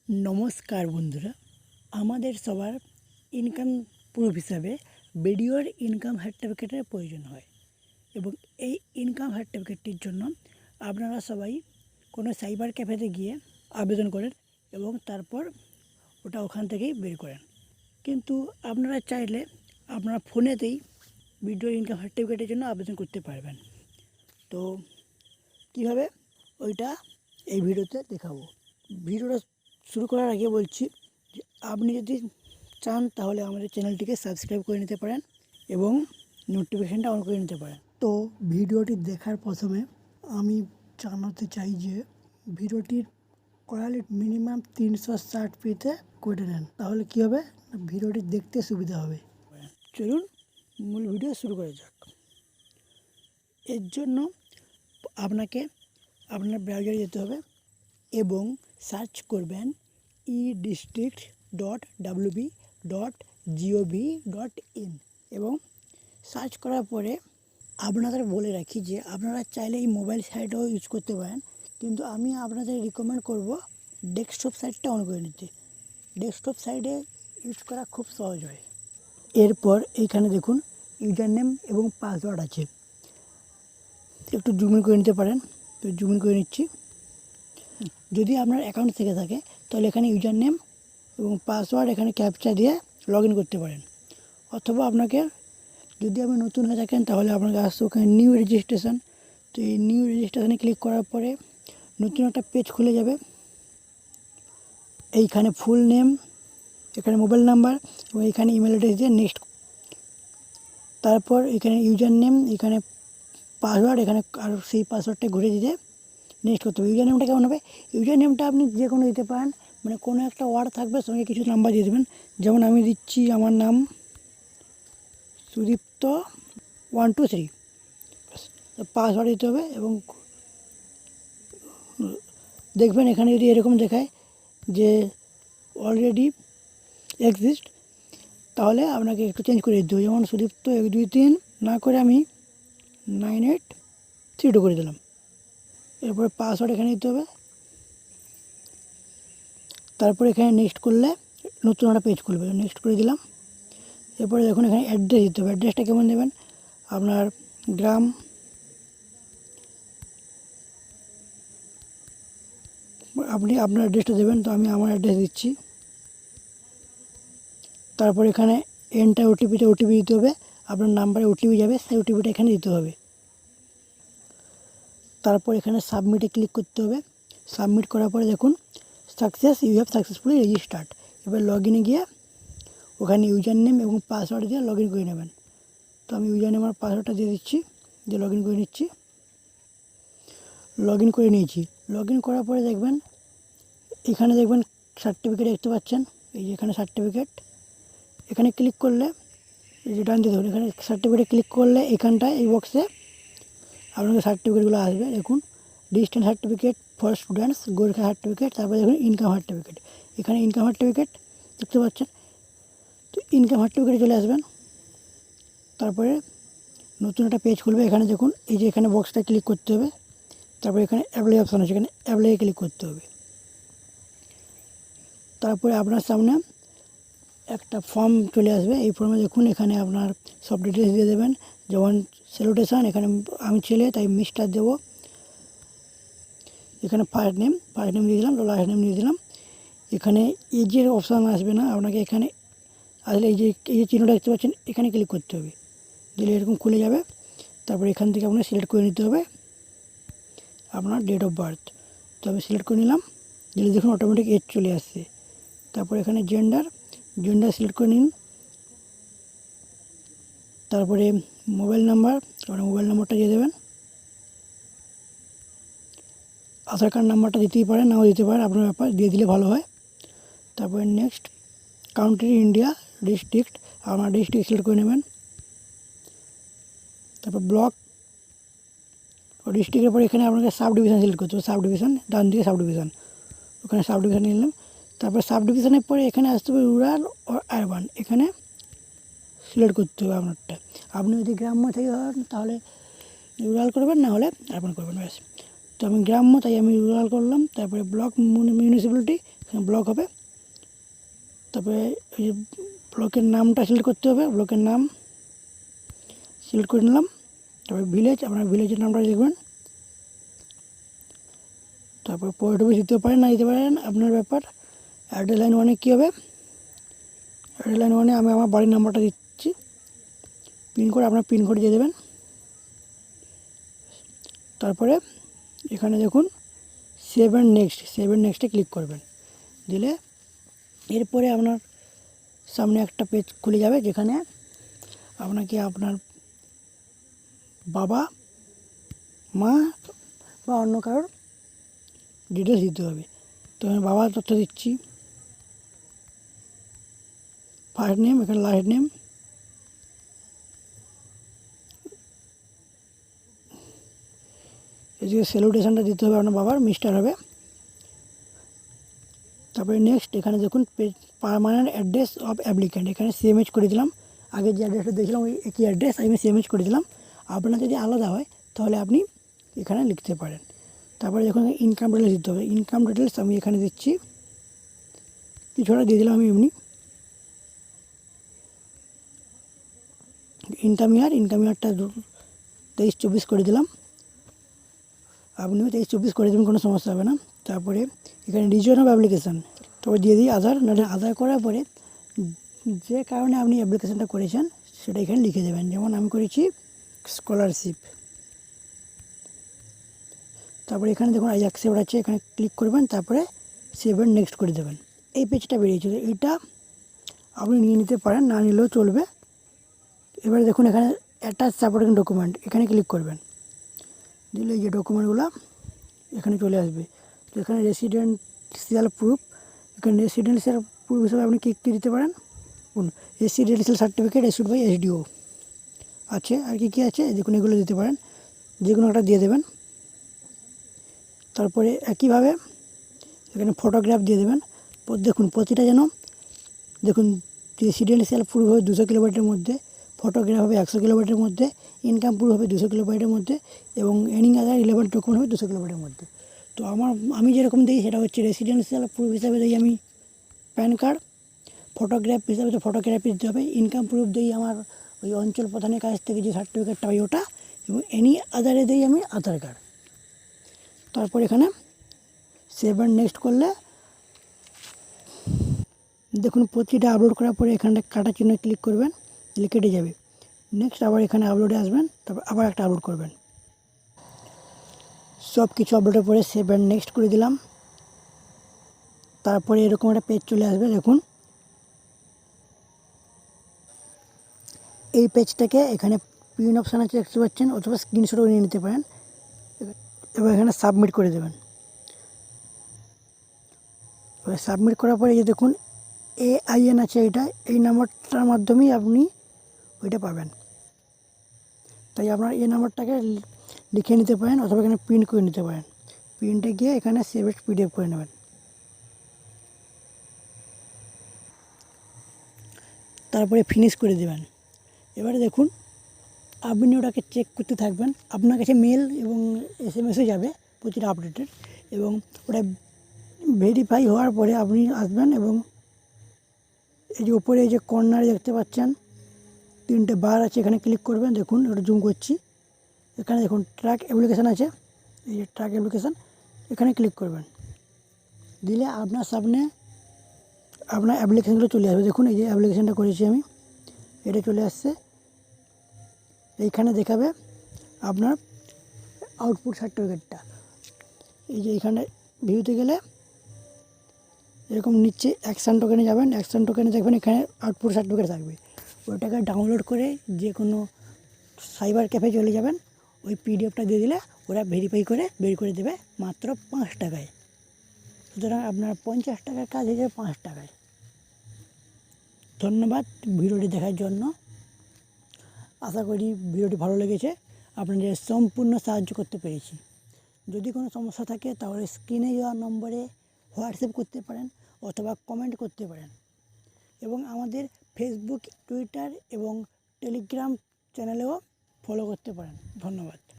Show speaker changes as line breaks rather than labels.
নমস্কার বন্ধুরা, আমাদের সবার ইনকাম প্রুফ হিসাবে ভিডিওর ইনকাম সার্টিফিকেটের প্রয়োজন হয় এবং এই ইনকাম সার্টিফিকেটটির জন্য আপনারা সবাই কোনো সাইবার ক্যাফেতে গিয়ে আবেদন করেন এবং তারপর ওটা ওখান থেকেই বের করেন। কিন্তু আপনারা চাইলে আপনারা ফোনেতেই ভিডিওর ইনকাম সার্টিফিকেটের জন্য আবেদন করতে পারবেন। তো কীভাবে ওইটা এই ভিডিওতে দেখাবো। ভিডিওটা শুরু করার আগে বলছি যে আপনি যদি চান তাহলে আমাদের চ্যানেলটিকে সাবস্ক্রাইব করে নিতে পারেন এবং নোটিফিকেশানটা অন করে নিতে পারেন। তো ভিডিওটি দেখার প্রথমে আমি জানাতে চাই যে ভিডিওটির কোয়ালিটি মিনিমাম 360pতে করে নেন, তাহলে কী হবে, ভিডিওটি দেখতে সুবিধা হবে। চলুন মূল ভিডিও শুরু করা যাক। এর জন্য আপনাকে আপনার ব্রাউজারে যেতে হবে এবং সার্চ করবেন edistrict.wb.gov.in এবং সার্চ করার পরে আপনাদের বলে রাখি যে আপনারা চাইলে এই মোবাইল সাইটও ইউজ করতে পারেন, কিন্তু আমি আপনাদের রিকমেন্ড করব ডেস্কটপ সাইটটা অন করে নিতে। ডেস্কটপ সাইটে ইউজ করা খুব সহজ হয়। এরপর এইখানে দেখুন ইউজার নেম এবং পাসওয়ার্ড আছে, একটু জুম ইন করে নিতে পারেন। তো জুম ইন করে নিচ্ছি। যদি আপনার অ্যাকাউন্ট থেকে থাকে তাহলে এখানে ইউজার নেম এবং পাসওয়ার্ড এখানে ক্যাপচা দিয়ে লগ ইন করতে পারেন, অথবা আপনাকে যদি আপনি নতুন হয়ে থাকেন তাহলে আপনাকে আসতে ওখানে নিউ রেজিস্ট্রেশন। তো এই নিউ রেজিস্ট্রেশনে ক্লিক করার পরে নতুন একটা পেজ খুলে যাবে। এইখানে ফুল নেম, এখানে মোবাইল নাম্বার এবং এখানে ইমেল অ্যাড্রেস দিয়ে নেক্সট। তারপর এখানে ইউজার নেম, এখানে পাসওয়ার্ড, এখানে আর সেই পাসওয়ার্ডটা ঘুরে দিতে নেক্সট করতে হবে। ইউজার নেমটা কেমন হবে, ইউজার নেমটা আপনি যে কোনো দিতে পারেন, মানে কোনো একটা ওয়ার্ড থাকবে, সঙ্গে কিছু নাম্বার দিয়ে দেবেন। যেমন আমি দিচ্ছি আমার নাম সুদীপ্ত 123। পাসওয়ার্ড দিতে হবে এবং দেখবেন এখানে যদি এরকম দেখায় যে অলরেডি এক্সিস্ট, তাহলে আপনাকে একটু চেঞ্জ করে দিতে হবে। যেমন সুদীপ্ত 123 না করে আমি 9832 করে দিলাম। এরপরে পাসওয়ার্ড এখানে দিতে হবে। তারপর এখানে নেক্সট করলে নতুন একটা পেজ খুলবে, নেক্সট করে দিলাম। এরপরে দেখুন এখানে অ্যাড্রেস দিতে হবে। অ্যাড্রেসটা কেমন দেবেন, আপনার গ্রাম, আপনি আপনার অ্যাড্রেসটা দেবেন। তো আমি আমার অ্যাড্রেস দিচ্ছি। তারপর এখানে এন্টার ওটিপি দিতে হবে, আপনার নাম্বারে ওটিপি যাবে, সেই ওটিপিটা এখানে দিতে হবে। তারপর এখানে সাবমিটে ক্লিক করতে হবে। সাবমিট করার পরে দেখুন success, you have successfully registered. এবার লগ ইনে গিয়ে ওখানে ইউজার নেম এবং পাসওয়ার্ড দিয়ে লগ ইন করে নেবেন। তো আমি ইউজার নেম আর পাসওয়ার্ডটা দিয়ে দিচ্ছি, দিয়ে লগ ইন করে নিচ্ছি। লগ ইন করে নিয়েছি। লগ ইন করার পরে দেখবেন এখানে দেখবেন সার্টিফিকেট দেখতে পাচ্ছেন, এই যে এখানে সার্টিফিকেট, এখানে ক্লিক করলে এই যে ডান দিকে দেখুন এখানে সার্টিফিকেটে ক্লিক করলে এখানটায় এই বক্সে আপনাকে সার্টিফিকেটগুলো আসবে। দেখুন distance certificate for students, Gorkha certificate, তারপরে দেখুন ইনকাম সার্টিফিকেট, এখানে ইনকাম সার্টিফিকেট দেখতে পাচ্ছেন। তো ইনকাম সার্টিফিকেটে চলে আসবেন। তারপরে নতুন একটা পেজ খুলবে। এখানে দেখুন এই যে এখানে বক্সটা ক্লিক করতে হবে। তারপরে এখানে অ্যাপ্লাই অপশান আছে, এখানে অ্যাপ্লাইয়ে ক্লিক করতে হবে। তারপরে আপনার সামনে একটা ফর্ম চলে আসবে। এই ফর্মে দেখুন এখানে আপনার সব ডিটেলস দিয়ে দেবেন। যেমন স্যালুটেশন, এখানে আমি ছেলে তাই মিস্টার দেবো। এখানে ফার্স্ট নেম দিয়ে দিলাম, লাস্ট নেম দিয়ে দিলাম। এখানে এজের অপশান আসবে না, আপনাকে এখানে আসলে এই যে চিহ্নটা দেখতে পাচ্ছেন এখানে ক্লিক করতে হবে, দিলে এরকম খুলে যাবে। তারপর এখান থেকে আপনার সিলেক্ট করে নিতে হবে আপনার ডেট অফ বার্থ। তো আমি সিলেক্ট করে নিলাম, দিলে দেখুন অটোমেটিক এজ চলে আসছে। তারপর এখানে জেন্ডার সিলেক্ট করে নিন। তারপরে মোবাইল নাম্বার, আপনার মোবাইল নাম্বারটা দিয়ে দেবেন। আধার কার্ড নাম্বারটা দিতেই পারেন, নাও দিতে পারেন, আপনার ব্যাপার, দিয়ে দিলে ভালো হয়। তারপরে নেক্সট, কান্ট্রি ইন্ডিয়া, ডিস্ট্রিক্ট, আপনার ডিস্ট্রিক্ট সিলেক্ট করে নেবেন। তারপর ব্লক ও ডিস্ট্রিক্টের পরে এখানে আপনাকে সাব ডিভিশন সিলেক্ট করতে হবে। সাব ডিভিশন, ডান দিকে সাব ডিভিশন, ওখানে সাব ডিভিশন নিলাম। তারপর সাব ডিভিশনের পরে এখানে আসতে হবে রুরাল ও আরবান, এখানে সিলেক্ট করতে হবে আপনারটা। আপনি যদি গ্রাম্য থেকে হন তাহলে রুরাল করবেন, না হলে আরবান করবেন, ব্যাস। তো আমি গ্রাম্য, তাই আমি রুরাল করলাম। তারপরে ব্লক মিউনিসিপ্যালিটি, ব্লক হবে। তারপরে এই যে ব্লকের নামটা সিলেক্ট করতে হবে, ব্লকের নাম সিলেক্ট করে নিলাম। তারপরে ভিলেজ, আপনার ভিলেজের নামটা লিখবেন। তারপর পোস্ট অফিস দিতে পারেন, না দিতে পারেন, আপনার ব্যাপার। অ্যাড্রেস লাইন 1-এ কী হবে, অ্যাড্রেস লাইন 1-এ আমি আমার বাড়ির নাম্বারটা দিচ্ছি। পিনকোড, আপনার পিনকোড দিয়ে দেবেন। তারপরে এখানে দেখুন সেভ অ্যান্ড নেক্সটে ক্লিক করবেন। দিলে এরপরে আপনার সামনে একটা পেজ খুলে যাবে, যেখানে আপনাকে আপনার বাবা, মা বা অন্য কারোর ডিটেলস দিতে হবে। তো আমি বাবার তথ্য দিচ্ছি, ফার্স্ট নেম, এখানে লাস্ট নেম, এদিকে স্যালুটেশনটা দিতে হবে আপনার বাবার, মিস্টার হবে। তারপরে নেক্সট, এখানে দেখুন পার্মানেন্ট অ্যাড্রেস অফ অ্যাপ্লিক্যান্ট, এখানে সিএমএইচ করে দিলাম। আগে যে অ্যাড্রেসটা দিয়েছিলাম ওই একই অ্যাড্রেস আমি সিএমএইচ করে দিলাম। আপনার যদি আলাদা হয় তাহলে আপনি এখানে লিখতে পারেন। তারপরে দেখুন ইনকাম ডিটেলস দিতে হবে, ইনকাম ডিটেলস আমি এখানে দিচ্ছি, কিছুটা দিয়ে দিলাম আমি এমনি। ইনকাম ইয়ারটা 23-24 করে দিলাম, আপনিও 23-24 করে দেবেন, কোনো সমস্যা হবে না। তারপরে এখানে রিজন অফ অ্যাপ্লিকেশান, তারপরে দিয়ে দিই আধার, নাহলে আধার করার পরে যে কারণে আপনি অ্যাপ্লিকেশানটা করেছেন সেটা এখানে লিখে দেবেন। যেমন আমি করেছি স্কলারশিপ। তারপরে এখানে দেখুন আই অ্যাকসেপ্ট আছে, এখানে ক্লিক করবেন। তারপরে সেভ অ্যান্ড নেক্সট করে দেবেন। এই পেজটা বেরিয়েছিল, এটা আপনি নিয়ে নিতে পারেন, না নিলেও চলবে। এবারে দেখুন এখানে অ্যাটাচ সাপোর্টিং ডকুমেন্ট, এখানে ক্লিক করবেন। দিলে এই যে ডকুমেন্টগুলো এখানে চলে আসবে। তো এখানে রেসিডেন্সিয়াল প্রুফ, এখানে রেসিডেন্সিয়াল প্রুফ হিসেবে আপনি কী দিতে পারেন, residential certificate issued by SDO আছে। আর কী আছে দেখুন, এগুলো দিতে পারেন, যে কোনো একটা দিয়ে দেবেন। তারপরে একইভাবে এখানে ফটোগ্রাফ দিয়ে দেবেন। দেখুন প্রতিটা যেন, দেখুন রেসিডেন্সিয়াল প্রুফ হবে 200 কিলোবাইটের মধ্যে, ফটোগ্রাফ হবে 100 কিলোবাইটের মধ্যে, ইনকাম প্রুফ হবে 200 কিলোবাইটের মধ্যে, এবং এনি আদার রিলেভেন্ট ডকুমেন্ট হবে 200 কিলোবাইটের মধ্যে। তো আমি যেরকম দিই সেটা হচ্ছে রেসিডেন্সিয়াল প্রুফ হিসাবে দিই আমি প্যান কার্ড, ফটোগ্রাফ হিসাবে তো ফটোগ্রাফি দিতে হবে, ইনকাম প্রুফ দিই আমার ওই অঞ্চল প্রধানের কাছ থেকে যে সার্টিফিকেটটা হয় ওটা, এবং এনি আদারে দিই আমি আধার কার্ড। তারপর এখানে সেভ অ্যান্ড নেক্সট করলে দেখুন প্রতিটা আপলোড করার পরে এখানটা কাটা চিহ্ন ক্লিক করবেন, দিলে কেটে যাবে। নেক্সট আবার এখানে আপলোডে আসবেন, তারপর আবার একটা আপলোড করবেন। সব কিছু আপলোডের পরে সেভ অ্যান্ড নেক্সট করে দিলাম। তারপরে এরকম একটা পেজ চলে আসবে। দেখুন এই পেজটাকে এখানে প্রিন্ট অপশান আছে দেখতে পাচ্ছেন, অথবা স্ক্রিনশটও নিয়ে নিতে পারেন। এবার এখানে সাবমিট করে দেবেন। এবার সাবমিট করার পরে এই যে দেখুন AIN আছে, এই নাম্বারটার মাধ্যমেই আপনি ওইটা পাবেন। তাই আপনার এই নাম্বারটাকে লিখে নিতে পারেন, অথবা এখানে প্রিন্ট করে নিতে পারেন। প্রিন্টে গিয়ে এখানে সেভ এস PDF করে নেবেন। তারপরে ফিনিশ করে দেবেন। এবারে দেখুন আপনি ওটাকে চেক করতে থাকবেন, আপনার কাছে মেল এবং SMS যাবে প্রতিটা আপডেটের, এবং ওটা ভেরিফাই হওয়ার পরে আপনি আসবেন এবং এই যে উপরে এই যে কর্নারে দেখতে পাচ্ছেন 3টে বার আছে, এখানে ক্লিক করবেন। দেখুন ওটা জুম করছি, এখানে দেখুন ট্র্যাক অ্যাপ্লিকেশান আছে, এই যে ট্র্যাক অ্যাপ্লিকেশান, এখানে ক্লিক করবেন। দিলে আপনার সামনে আপনার অ্যাপ্লিকেশানগুলো চলে আসবে। দেখুন এই যে অ্যাপ্লিকেশানটা করেছি আমি, এটা চলে আসছে। এইখানে দেখাবে আপনার আউটপুট সার্টিফিকেটটা। এই যে এইখানে ভিউতে গেলে এরকম নিচে অ্যাকশান টোকেনে যাবেন, অ্যাকশান টোকেনে দেখবেন এখানে আউটপুট সার্টিফিকেট থাকবে। ওইটাকে ডাউনলোড করে যে কোনো সাইবার ক্যাফে চলে যাবেন, ওই PDFটা দিয়ে দিলে ওরা ভেরিফাই করে বের করে দেবে মাত্র 5 টাকায়। সুতরাং আপনার 50 টাকার কাজ হয়ে যাবে 5 টাকায়। ধন্যবাদ ভিডিওটি দেখার জন্য। আশা করি ভিডিওটি ভালো লেগেছে, আপনাদের সম্পূর্ণ সাহায্য করতে পেরেছি। যদি কোনো সমস্যা থাকে তাহলে স্ক্রিনে দেওয়া নম্বরে হোয়াটসঅ্যাপ করতে পারেন, অথবা কমেন্ট করতে পারেন, এবং আমাদের ফেসবুক, টুইটার এবং টেলিগ্রাম চ্যানেলেও ফলো করতে পারেন। ধন্যবাদ।